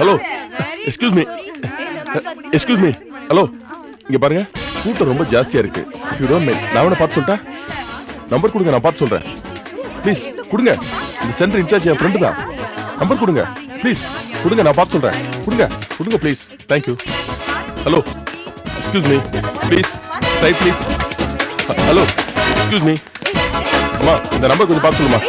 Hello, excuse me. Hello, இங்க பாருங்க, கூட்டம் ரொம்ப ஜாஸ்தியா இருக்கு. இஃப் யூ டோன்ட் மைண்ட், நான் அவனை பார்த்து சொல்லிட்டா? நம்பர் கொடுங்க, நான் பார்த்து சொல்றேன். ப்ளீஸ் கொடுங்க. இந்த சென்டர் இன்சார்ஜ் என் ஃப்ரெண்டு தான். நம்பர் கொடுங்க ப்ளீஸ். கொடுங்க, நான் பார்த்து சொல்றேன். கொடுங்க please. Thank you. Hello, excuse me please. Right please. Hello, excuse me. அம்மா, இந்த நம்பர் கொஞ்சம் பார்த்து சொல்லுமா?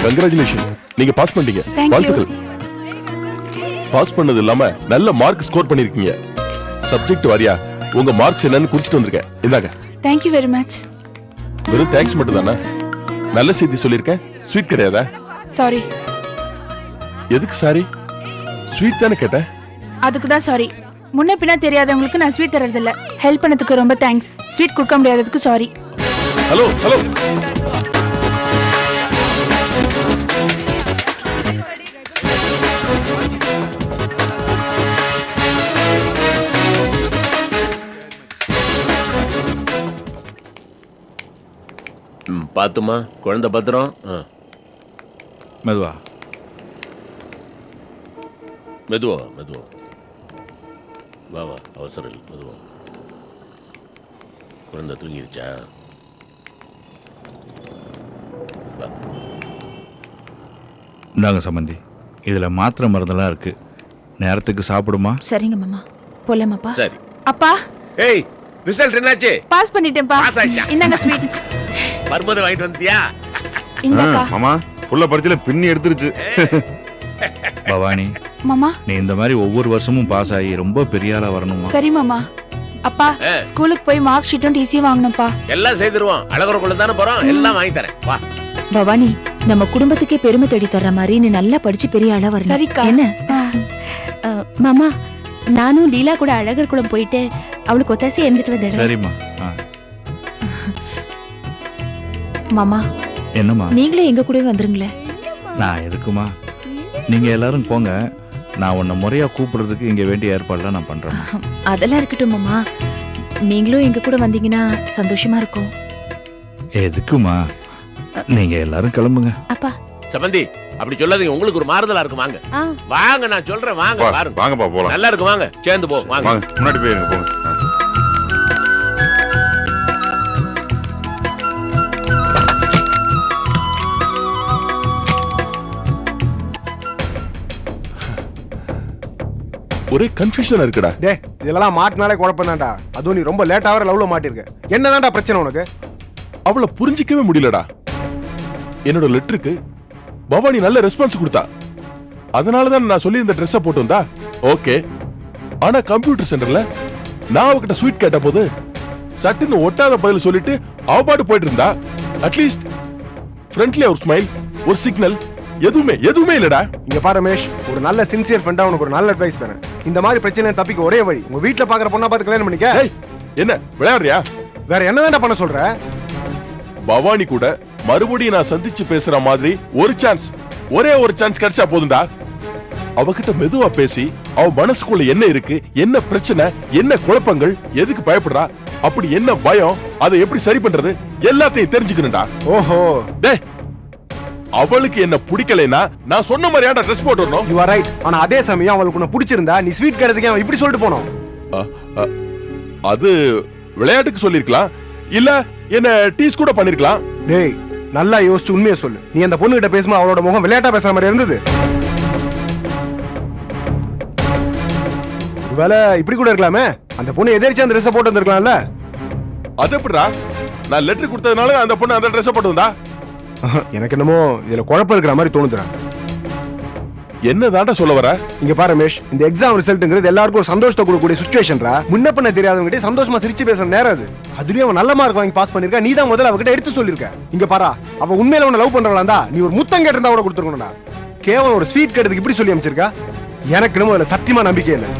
கங்க்ராச்சுலேஷன், நீங்க பாஸ் பண்ணிட்டீங்க. வாழ்த்துக்கள். பாஸ் பண்ணது இல்லாம நல்ல மார்க் ஸ்கோர் பண்ணிருக்கீங்க. சப்ஜெக்ட் வாரியா உங்க மார்க்ஸ் என்னன்னு குறிச்சிட்டு வந்திருக்கேன். இந்தாங்க. Thank you very much. வெறும் தேங்க்ஸ் மட்டும் தானா? நல்ல செய்தி சொல்லிருக்கேன். ஸ்வீட் கிடையாதா? சாரி. எதுக்கு சாரி? ஸ்வீட் தானே கேட்டேன். அதுக்கு தான் சாரி. முன்ன பின்ன தெரியாதவங்களுக்கு நான் ஸ்வீட் தரது இல்ல. ஹெல்ப் பண்ணதுக்கு ரொம்ப தேங்க்ஸ். ஸ்வீட் கொடுக்க முடியாததுக்கு சாரி. ஹலோ. பாத்துமா, குழந்தை பத்திரம். மெதுவா வா, அவசரம் இல்லை, மெதுவா. குழந்தை தூங்கிருச்சா? இந்தாங்க சம்பந்தி, இதுல மாத்திரை மருந்தெல்லாம் இருக்கு. நேரத்துக்கு சாப்பிடுமா? சரிங்க மாமா. போலாமாப்பா? சரி. அப்பா, ஏய், ரிசல்ட் என்னாச்சு? பாஸ் பண்ணிட்டேன்ப்பா. பாஸ் ஆயிட்டா? இந்தாங்க ஸ்வீட். வரும்போது வாங்கிட்டு வந்தியா? இந்தாக்கா. மாமா, புள்ள பரிச்சையில பின்னி எடுத்துருச்சு. பவானி, மாமா, நீ இந்த மாதிரி ஒவ்வொரு வருஷமும் பாஸ் ஆகி ரொம்ப பெரிய ஆளா வரணுமா? சரி மாமா. அப்பா, ஸ்கூலுக்கு போய் மார்க் ஷீட்டும் டிசியும் வாங்கணும்ப்பா. எல்லாம் செய்திருவோம். அழகுறக்குள்ள தானே போறோம். எல்லாம் வாங்கி தரேன். வா. பவானி, நம்ம குடும்பத்துக்கே பெருமை தேடி தர்ற மாதிரி நீ நல்லா படிச்சு பெரிய ஆளா வரணும். சரிக்கா. என்ன மாமா, நானும் லீலா கூட அழகர் குளம் போயிட்டு அவளுக்கு ஒத்தாசி எழுந்துட்டு வந்தேன். சரிம்மா. மாமா, என்னம்மா? நீங்களே எங்க கூடவே வந்துருங்களே. நான் எதுக்குமா? நீங்க எல்லாரும் போங்க. நான் உன்னை முறையா கூப்பிடுறதுக்கு இங்க வேண்டிய ஏற்பாடுலாம் நான் பண்றேன். அதெல்லாம் இருக்கட்டும் மாமா, நீங்களும் எங்க கூட வந்தீங்கன்னா சந்தோஷமா இருக்கும். எதுக்குமா? நீங்க எல்லாரும் கிளம்புங்க. அப்பா சம்பந்தி, அப்படி சொல்லாதீங்க. உங்களுக்கு ஒரு மாறுதலா இருக்கு. வாங்க வாங்க, நான் சொல்றேன். வாங்க பாருங்க. வாங்கப்பா போலாம். நல்லா இருக்கு. வாங்க, சேர்ந்து போ. வாங்க, முன்னாடி போயிருங்க. போங்க. ஒரே கன்ஃபியூஷனா இருக்குடா. டேய், இதெல்லாம் மாட்டினாலே குழப்பம் தான்டா. அதுவும் நீ ரொம்ப லேட்டாக லவ்ல மாட்டிருக்க. என்னதான்டா பிரச்சனை உனக்கு? அவளை புரிஞ்சிக்கவே முடியலடா. என்னோட லெட்டருக்கு பவானி நல்ல ரெஸ்பான்ஸ் கொடுத்தா. அதனாலதான் நான் சொல்லி இந்த ட்ரெஸ்ஸை போட்டு வந்தா. ஓகே, ஆனா கம்ப்யூட்டர் சென்டர்ல நான் அவகிட்ட ஸ்வீட் கேட்ட போது சட்டுன்னு ஒட்டாத பதில் சொல்லிட்டு அவ பாட்டு போயிட்டு இருந்தா. அட்லீஸ்ட் ஃப்ரண்ட்லி ஒரு ஸ்மைல், ஒரு சிக்னல், எதுவுமே இல்லடா. இங்க பாரு ரமேஷ், ஒரு நல்ல சின்சியர் ஃப்ரெண்டா உனக்கு ஒரு நல்ல அட்வைஸ் தரேன். இந்த மாதிரி பிரச்சனை தப்பிக்க ஒரே வழி, உங்க வீட்டுல பாக்குற பொண்ணா பார்த்து கல்யாணம் பண்ணிக்க. என்ன விளையாடுறியா? வேற என்ன வேண்டாம் பண்ண சொல்ற? பவானி கூட மறுபடியும் நான் சந்திச்சு பேசுற மாதிரி ஒரு சான்ஸ், ஒரே ஒரு சான்ஸ் கிடைச்சா போதும்டா. அவகிட்ட மெதுவா பேசி அவ மனசுக்குள்ள என்ன இருக்கு, என்ன பிரச்சனை, என்ன குழப்பங்கள், எதுக்கு பயப்படுறா, அப்படி என்ன பயம், அதை எப்படி சரி பண்றது எல்லாத்தையும் தெரிஞ்சுக்கணும்டா. ஓஹோ. டேய், அவளுக்கு என்ன பிடிக்கலைன்னா நான் சொன்ன மாதிரியாடா ட்ரெஸ் போட்டு வரணும். You are right. ஆனா அதே சமயம் அவளுக்கு உன்னை பிடிச்சிருந்தா நீ ஸ்வீட் கேட்டதுக்கு அவன் இப்படி சொல்லிட்டு போனோம். அது விளையாட்டுக்கு சொல்லிருக்கலாம், இல்ல என்ன டீஸ் கூட பண்ணிருக்கலாம். டேய், நல்லா யோசிச்சு உண்மையை சொல்லு. நீ அந்த பொண்ணு கிட்ட பேசும்போது அவளோட முகம் விளையாட்டா பேசுற மாதிரி இருந்தது. ஒருவேளை இப்படி கூட இருக்கலாமே, அந்த பொண்ணு எதிர்த்து அந்த ட்ரெஸ் போட்டு வந்திருக்கலாம்ல. அது எப்படிடா? நான் லெட்டர் கொடுத்ததுனால அந்த பொண்ணு அந்த ட்ரெஸ் போட்டு வந்தா? எனக்கு என்னமோ இதுல குழப்பம் இருக்கிற மாதிரி தோணுதுடா. என்னதான்டா சொல்ல வர? இங்க பாரு ரமேஷ், இந்த எக்ஸாம் ரிசல்ட்ங்கிறது எல்லாருக்கும் ஒரு சந்தோஷத்தை கொடுக்கக்கூடிய சுச்சுவேஷன்ரா. முன்ன பண்ண தெரியாதவங்க சந்தோஷமா சிரிச்சு பேசுற நேரம் அது. அதுலயும் அவன் நல்ல மார்க் வாங்கி பாஸ் பண்ணிருக்கா, நீ தான் முதல்ல அவகிட்ட எடுத்து சொல்லிருக்க. இங்க பாரா, அவ உண்மையில உன்னை லவ் பண்றவளா இருந்தா நீ ஒரு முத்தம் கேட்டிருந்தா கூட கொடுத்துருக்கணும்டா. கேவலம் ஒரு ஸ்வீட் கேட்டதுக்கு இப்படி சொல்லி அமைச்சிருக்கா. எனக்கு என்னமோ அதுல சத்தியமா நம்பிக்கை இல்லை.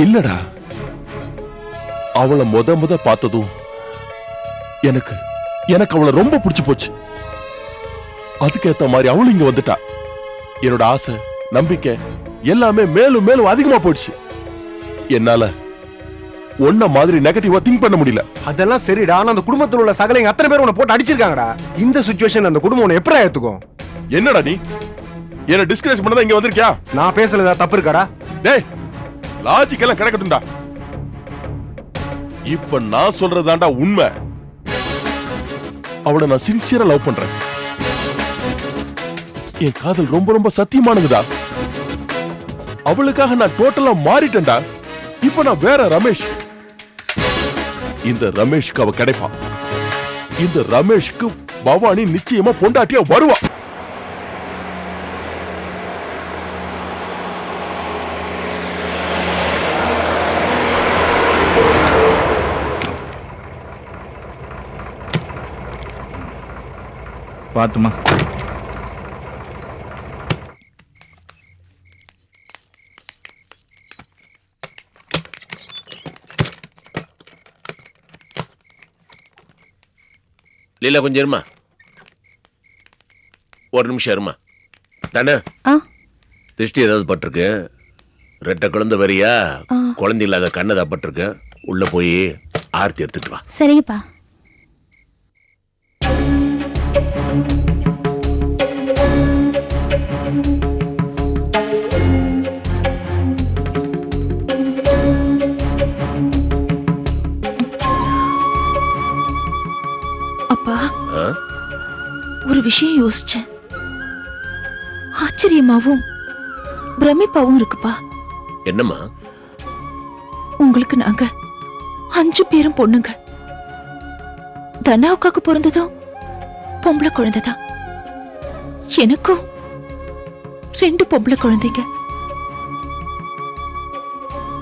இல்லடா, அவளை முத பார்த்ததும் எனக்கு அவளை ரொம்ப பிடிச்சு போச்சு. அதுக்கேத்த மாதிரி அவளும் இங்க வந்துட்டா. என்னோட ஆசை, நம்பிக்கை எல்லாமே மேலும் மேலும் அதிகமா போயிடுச்சு. என்னால ஒன்ன மாதிரி நெகட்டிவா திங்க் பண்ண முடியல. அதெல்லாம் சரிடா, ஆனா அந்த குடும்பத்துல உள்ள சகலைங்க அத்தனை பேர் உன்னை போட்டு அடிச்சிருக்காங்கடா. இந்த சிச்சுவேஷன் அந்த குடும்பம் உன்னை எப்படி ஏத்துக்கும்? என்னடா நீ என்ன டிஸ்கரேஜ் பண்ணதா இங்க வந்திருக்கியா? நான் பேசலதா தப்பு இருக்காடா? டேய், லாஜிக் எல்லாம் கிடக்கட்டும்டா. இப்ப நான் சொல்றதாண்டா உண்மை. அவளை நான் சின்சியரா லவ் பண்றேன். என் காதல் ரொம்ப ரொம்ப சத்தியமானதுடா. அவளுக்காக நான் டோட்டலா மாறிட்டேன்டா. இப்ப நான் வேற ரமேஷ். இந்த ரமேஷ்க்கு அவ கிடைப்பா. இந்த ரமேஷ்க்கு பவானி நிச்சயமா பொண்டாட்டியா வருவா. பாத்துமா. லீலா கொஞ்சம் இருமா, ஒரு நிமிஷம் இருமா. தானே திருஷ்டி ஏதாவது பட்டிருக்கு? ரெட்டை குழந்தை வரியா? குழந்தை இல்லாத கண்ணதா பட்டிருக்கு. உள்ள போய் ஆர்த்தி எடுத்துட்டு வா. சரிங்கப்பா. அப்பா, ஒரு விஷயம் யோசிச்சேன். ஆச்சரியமாவும் பிரமிப்பாவும் இருக்குப்பா. என்னம்மா? உங்களுக்கு நாங்க 5 பேரும் பொண்ணுங்க. தனாவுக்காக்கு பிறந்ததும் பொம்பளை குழந்தைதான். எனக்கும் 2 பொம்பளை குழந்தைங்க.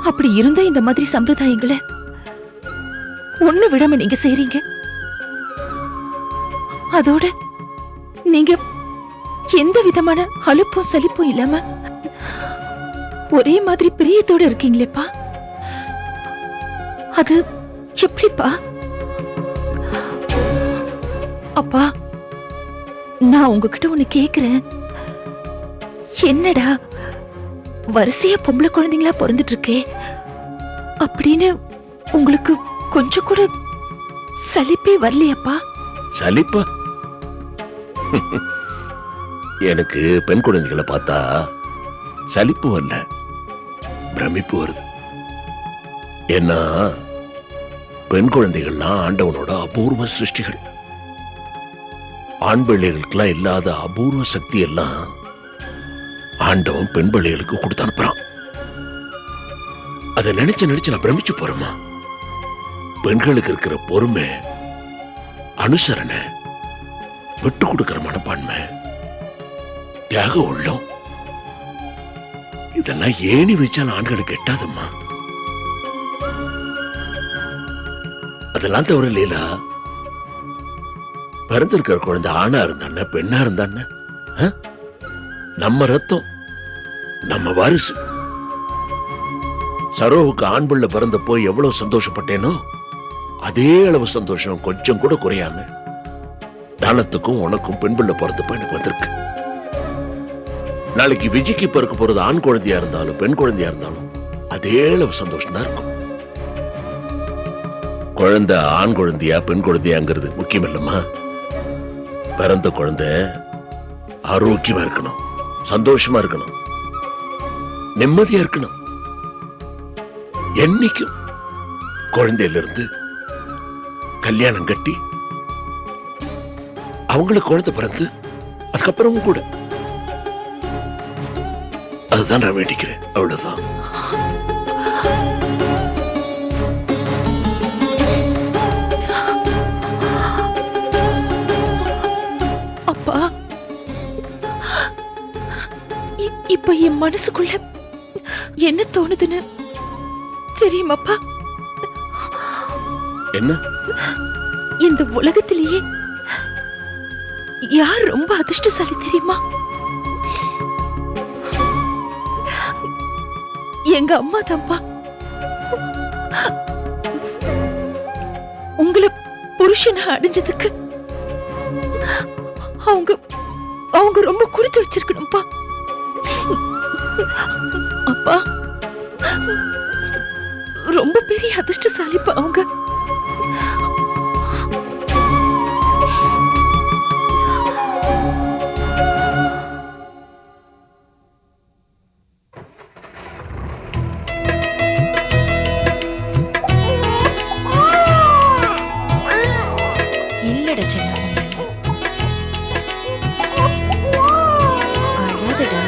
அப்படி இருந்த இந்த மாதிரி சம்பிரதாயங்களை ஒண்ணு விடாம நீங்க செய்றீங்க. அதோட நீங்க எந்த விதமான அலுப்பும் சலிப்பும் இல்லாம ஒரே மாதிரி பிரியத்தோட இருக்கீங்களேப்பா. அது எப்படிப்பா? அப்பா, நான் உங்ககிட்ட ஒண்ணு கேக்குறேன். என்னடா வரிசையா பொம்பளை குழந்தைங்களா பிறந்துட்டு இருக்கே அப்படின்னு உங்களுக்கு கொஞ்சம் கூட சலிப்பே வரலையாப்பா? சலிப்பா? எனக்கு பெண் குழந்தைகளை பார்த்தா சலிப்பு வரல, பிரமிப்பு வருது. ஏன்னா பெண் குழந்தைகள்லாம் ஆண்டவனோட அபூர்வ சிருஷ்டிகள். ஆண் பிள்ளைகளுக்கெல்லாம் இல்லாத அபூர்வ சக்தி எல்லாம் ஆண்டவன் பெண் பிள்ளைகளுக்கு கொடுத்து அனுப்புறான். அதை நினைச்சு நான் பிரமிச்சு போறேமா. பெண்களுக்கு இருக்கிற பொறுமை, அனுசரணை, விட்டு கொடுக்கிற மனப்பான்மை, தியாக உள்ளம், இதெல்லாம் ஏணி வச்சால் ஆண்களுக்கு எட்டாதம்மா. அதெல்லாம் தவிர லீலா, பிறந்திருக்கிற குழந்தை ஆணா இருந்தான பெண்ணா இருந்தான நம்ம ரத்தம், நம்ம வாரிசு. சரோவுக்கு ஆண் பிள்ளை பிறந்தப்போ எவ்வளவு சந்தோஷப்பட்டேனோ அதே அளவு சந்தோஷம் கொஞ்சம் கூட குறையாம தானத்துக்கும் உனக்கும் பெண் பிள்ளை பிறந்தப்போ எனக்கு வந்திருக்கு. நாளைக்கு விஜய்க்கு பிறக்க போறது ஆண் குழந்தையா இருந்தாலும் பெண் குழந்தையா இருந்தாலும் அதே அளவு சந்தோஷம் தான் இருக்கும். குழந்தை ஆண் குழந்தையா பெண் குழந்தையாங்கிறது முக்கியம் இல்லம்மா. பிறந்த குழந்தை ஆரோக்கியமா இருக்கணும், சந்தோஷமா இருக்கணும், நிம்மதியா இருக்கணும். என்னைக்கும் குழந்தையிலிருந்து கல்யாணம் கட்டி அவங்களுக்கு குழந்தை பிறந்து அதுக்கப்புறமும் கூட அதுதான் நான் வேண்டிக்கிறேன். அவ்வளவுதான். இப்ப என் மனசுக்குள்ள என்ன தோணுதுன்னு தெரியுமாப்பா? என்ன? இந்த உலகத்திலேயே யார் ரொம்ப அதிர்ஷ்டசாலி தெரியுமா? எங்க அம்மா தான்ப்பா. உங்களை புருஷனை அடைஞ்சதுக்கு அவங்க அவங்க ரொம்ப கொடுத்து வச்சிருக்கணும்ப்பா. அப்பா ரொம்ப பெரிய அதிர்ஷ்டசாலிப்பா அவங்க. இல்லடா செல்லம், அழாதடா.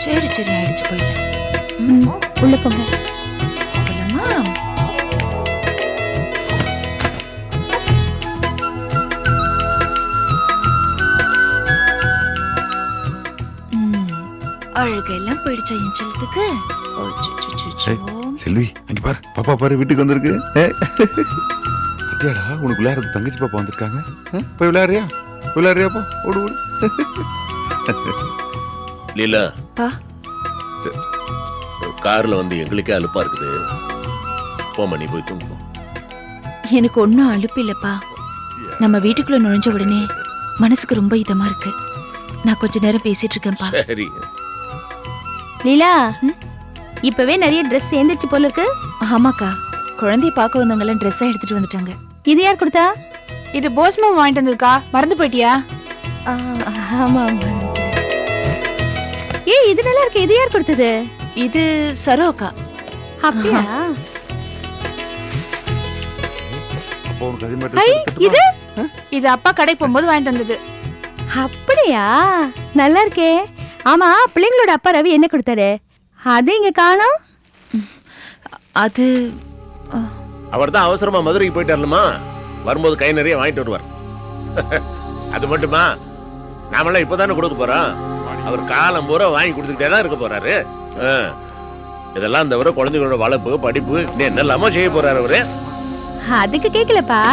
சரி சரி ஆயிடுச்சு, போயிடலாம். உள்ள போங்க. போலாமா? அழகெல்லாம் போயிடுச்சா என் செல்லத்துக்கு? செல்வி அங்க பாரு, பாப்பா பாரு வீட்டுக்கு வந்திருக்கு. அத்தியாடா, உனக்கு விளையாடுறது தங்கச்சி பாப்பா வந்திருக்காங்க. போய் விளையாடுறியா? விளையாடுறியாப்பா? ஓடு ஓடு. லீலா, பா, கார்ல வந்து எங்களுக்கே அலுப்பா இருக்குது. போமா, நீ போய் தூங்கு. எனக்கு ஒன்னும் அலுப்பு இல்லப்பா. நம்ம வீட்டுக்குள்ள நுழைஞ்ச உடனே மனசுக்கு ரொம்ப இதமா இருக்கு. நான் கொஞ்ச நேரம் பேசிட்டு இருக்கேன்ப்பா. சரி. லீலா, இப்பவே நிறைய ட்ரெஸ் சேர்ந்துச்சு போல இருக்கு. ஆமாக்கா, குழந்தைய பார்க்க வந்தவங்க ட்ரெஸ்ஸா எடுத்துட்டு வந்துட்டாங்க. இது யார் கொடுத்தா? இது போஸ் மாமா வாங்கிட்டு வந்திருக்கா, மறந்து போயிட்டியா? ஆமா. ஏய், இது நல்லா இருக்கு. இது யார் கொடுத்தது? இது சரோக்கா. அப்படியா? அப்போ உனக்கு அது மட்டும் இது இது அப்பா கடைக்கு போகும்போது வாங்கிட்டு வந்தது. அப்படியா? நல்லா இருக்கே. ஆமா, பிள்ளைங்களோட அப்பா ரவி என்ன கொடுத்தாரு? அது இங்க காணோம். அது அவர் தான் அவசரமா மதுரைக்கு போயிட்டாருமா. வரும்போது கை நிறைய வாங்கிட்டு வருவார். அது மட்டுமா, நாமெல்லாம் இப்பதானே கொடுக்க போறோம். அவர் காலம் பூரா வாங்கி கொடுத்துக்கிட்டே தான் இருக்க போறாரு. இதெல்லாம் தவிர குழந்தைகளோட வளர்ப்பு, படிப்பு, என்னெல்லாமோ செய்ய போறாரு அவரு. அதுக்கு கேக்கலப்பா.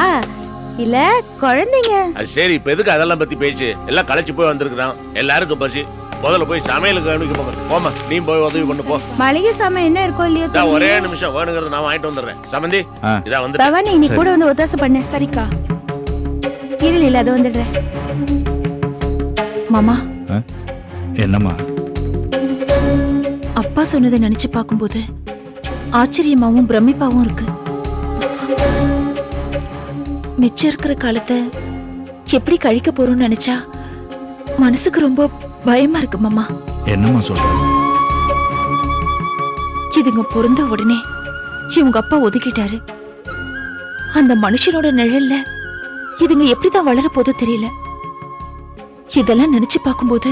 இல்ல குழந்தைங்க. அது சரி, இப்ப எதுக்கு அதெல்லாம் பத்தி பேச்சு? எல்லாம் களைச்சு போய் வந்திருக்கிறான். எல்லாருக்கும் பசி. முதல்ல போய் சமையலுக்கு கவனிக்க போங்க. போமா, நீ போய் உதவி பண்ணு போ. மளிகை சாமான் என்ன இருக்கோ இல்லையோ இதா ஒரே நிமிஷம், வேணுங்கிறத நான் வாங்கிட்டு வந்துடுறேன். சமந்தி, இதா வந்து பவானி, நீ கூட வந்து ஒத்தாசை பண்ணு. சரிக்கா. இல்ல அது வந்துடுறேன். மாமா, என்னம்மா? அப்பா சொன்னதை நினைச்சு பார்க்கும்போது ஆச்சரியமாவும் பிரமிப்பாவும் இருக்கு. மிச்சம் இருக்கிற காலத்தை எப்படி கழிக்க போறோம்னு நினைச்சா மனசுக்கு ரொம்ப பயமா இருக்கு மாமா. என்னம்மா சொல்ற? இதுங்க பிறந்த உடனே இவங்க அப்பா ஒதுக்கிட்டாரு. அந்த மனுஷனோட நிழல்ல இதுங்க எப்படிதான் வளர போதோ தெரியல. இதெல்லாம் நினைச்சு பார்க்கும்போது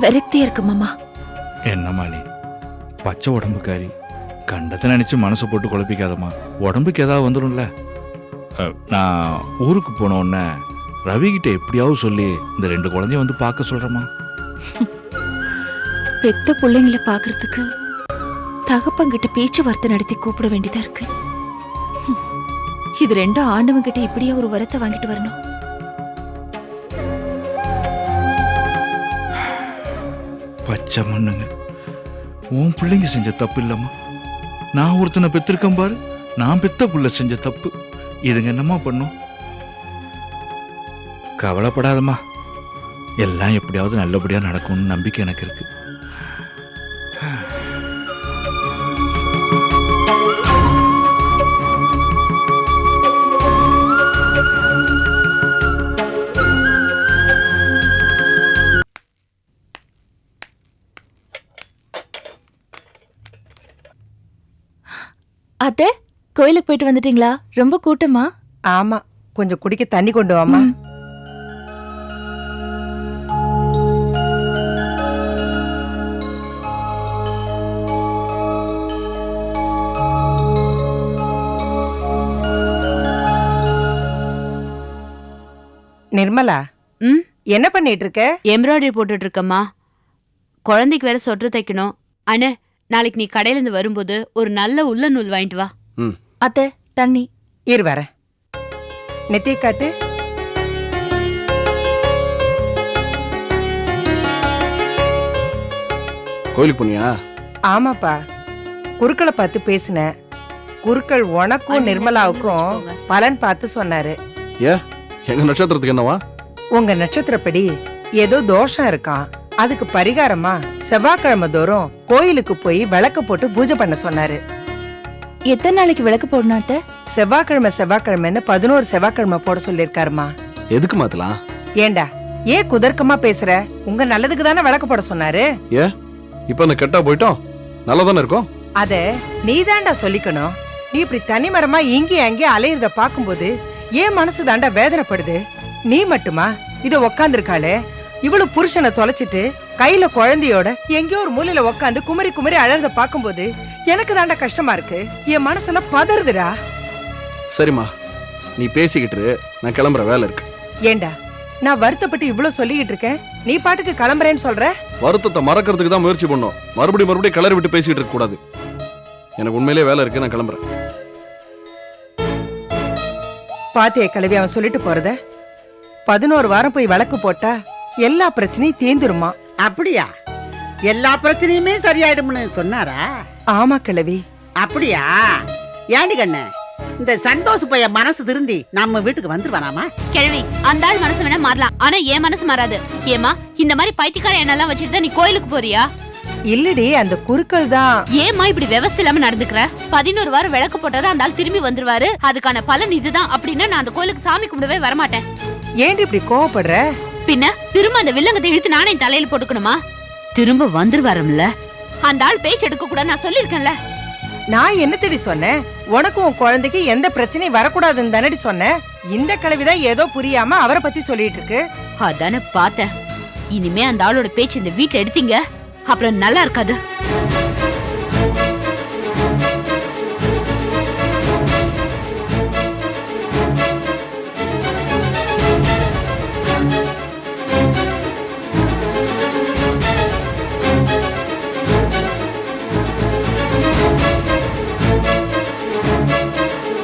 விரக்தியா இருக்கு மாமா. என்னம்மா நீ பச்சை உடம்புக்காரி, கண்டத்தை நினைச்சு மனசை போட்டு குழப்பிக்காதம்மா. உடம்புக்கு ஏதாவது வந்துடும்ல. நான் ஊருக்கு போன உடனே ரவி கிட்ட எப்படியாவது சொல்லி இந்த 2 குழந்தைய வந்து பார்க்க சொல்றேம்மா. பெத்த பிள்ளைங்களை பாக்குறதுக்கு தகப்பங்கிட்ட பேச்சுவார்த்தை நடத்தி கூப்பிட வேண்டியதா இருக்கு. இது 2 ஆண்டவங்கிட்ட இப்படியே ஒரு வரத்தை வாங்கிட்டு வரணும். பச்சை மண்ணுங்க, உன் பிள்ளைங்க செஞ்ச தப்பு இல்லம்மா. நான் ஒருத்தனை பெற்றிருக்கேன் பாரு, நான் பெத்த புள்ள செஞ்ச தப்பு. இதுங்க என்னம்மா பண்ணும்? கவலைப்படாதம்மா, எல்லாம் எப்படியாவது நல்லபடியா நடக்கும்னு நம்பிக்கை எனக்கு இருக்கு. அத்தை, கோயிலுக்கு போயிட்டு வந்துட்டீங்களா? ரொம்ப கூட்டமா? ஆமா, கொஞ்சம் குடிக்க தண்ணி கொண்டு வாமா. நிர்மலா ம் என்ன பண்ணிட்டு இருக்க? எம்ப்ராய்டரி போட்டுட்டு இருக்கம்மா. குழந்தைக்கு வேற சொட்டர் தைக்கணும். அண்ணே, நாளைக்கு நீ கடையில இருந்து வரும்போது ஒரு நல்ல உள்ள நூல் வாங்கிட்டு வா. ம். அத்தை, தண்ணி. இரு வர. நெத்தி காட்டு. கோயிலுக்கு போனியா? ஆமாப்பா, குருக்களை பார்த்து பேசினேன். குருக்கள் உனக்கும் நிர்மலாவுக்கும் பலன் பார்த்து சொன்னாரு. ஏ, எங்க நட்சத்திரத்துக்கு என்னவா? உங்க நட்சத்திரப்படி ஏதோ தோஷம் இருக்கான். அதுக்கு பரிகாரமா செவ்வாய்க்கிழமை தோறும் கோயிலுக்கு போய் விளக்கு போட்டு பூஜை பண்ண சொன்னாரு. எத்தனை நாளைக்கு விளக்கு போடணும் அத்தை? செவ்வாய்க்கிழமைன்னு 11 செவ்வாய்க்கிழமை போட சொல்லிருக்காருமா. எதுக்கு மாத்தலாம்? ஏண்டா ஏன் குதர்க்கமா பேசுற? உங்க நல்லதுக்கு தானே விளக்கு போட சொன்னாரு. ஏ, இப்ப அந்த கெட்டா போயிட்டோம், நல்லா தானே இருக்கும். அத நீதாண்டா சொல்லிக்கணும். நீ இப்படி தனிமரமா இங்கே அங்கே அலையிறத பாக்கும்போது ஏன் மனசு தாண்டா வேதனைப்படுது. நீ மட்டுமா இத உக்காந்துருக்காளே, இவ்வளவு புருஷனை தொலைச்சிட்டு கையில குழந்தையோட எங்கேயோ ஒரு மூலையில உக்காந்து குமரி குமரி அழறத பாக்கும்போது எனக்கு தாண்டா கஷ்டமா இருக்கு. என் மனசுல பதறுதுடா. சரிம்மா, நீ பேசிக்கிட்டு இரு, நான் கிளம்புற வேலை இருக்கு. ஏண்டா நான் வருத்தப்பட்டு இவ்வளவு சொல்லிக்கிட்டு இருக்கேன், நீ பாட்டுக்கு கிளம்புறேன்னு சொல்ற? வருத்தத்தை மறக்கிறதுக்கு தான் முயற்சி பண்ணோம். மறுபடியும் கிளறி விட்டு பேசிட்டு இருக்க கூடாது. எனக்கு உண்மையிலேயே வேலை இருக்கு, நான் கிளம்புறேன். பாத்திய கிளவி அவன் சொல்லிட்டு போறத. 11 வாரம் போய் விளக்கு போட்டா எல்லா பிரச்சனையும் தீந்துருமா. அப்படியா? எல்லா பிரச்சனையுமே சரியாயிடும்னு சொன்னாரா? ஆமா கிளவி. அப்படியா? ஏண்டி கண்ணு, இந்த சந்தோஷ் பைய மனசு திருந்தி நம்ம வீட்டுக்கு வந்துருவானாமா? கிழவி, அந்த ஆள் மனசு வேணா மாறலாம், ஆனா என் மனசு மாறாது. ஏமா, இந்த மாதிரி பைத்தியக்கார எண்ணெல்லாம் வச்சுட்டு தான் நீ கோயிலுக்கு போறியா? இல்லடி, அந்த குருக்கள் தான். ஏமா இப்படி விவசாய இல்லாம நடந்துக்கிற? 11 வாரம் விளக்கு போட்டதா அந்த ஆள் திரும்பி வந்துருவாரு, அதுக்கான பலன் இதுதான் அப்படின்னா நான் அந்த கோயிலுக்கு சாமி கும்பிடவே வரமாட்டேன். ஏண்டி இப்படி கோவப்படுற? பின்ன திரும்ப அந்த வில்லங்கத்தை இழுத்து நானே தலையில போட்டுக்கணுமா? திரும்ப வந்துருவாரும்ல, அந்த ஆள் பேச்சு எடுக்க கூட நான் சொல்லிருக்கேன்ல. நான் என்ன தேடி சொன்னேன்? உனக்கும் உன் குழந்தைக்கு எந்த பிரச்சனையும் வரக்கூடாதுன்னு தானடி சொன்னேன். இந்த கிழவிதான் ஏதோ புரியாம அவரை பத்தி சொல்லிட்டு இருக்கு. அதானே பார்த்தேன். இனிமே அந்த ஆளோட பேச்சு இந்த வீட்டுல எடுத்தீங்க அப்புறம் நல்லா இருக்காது.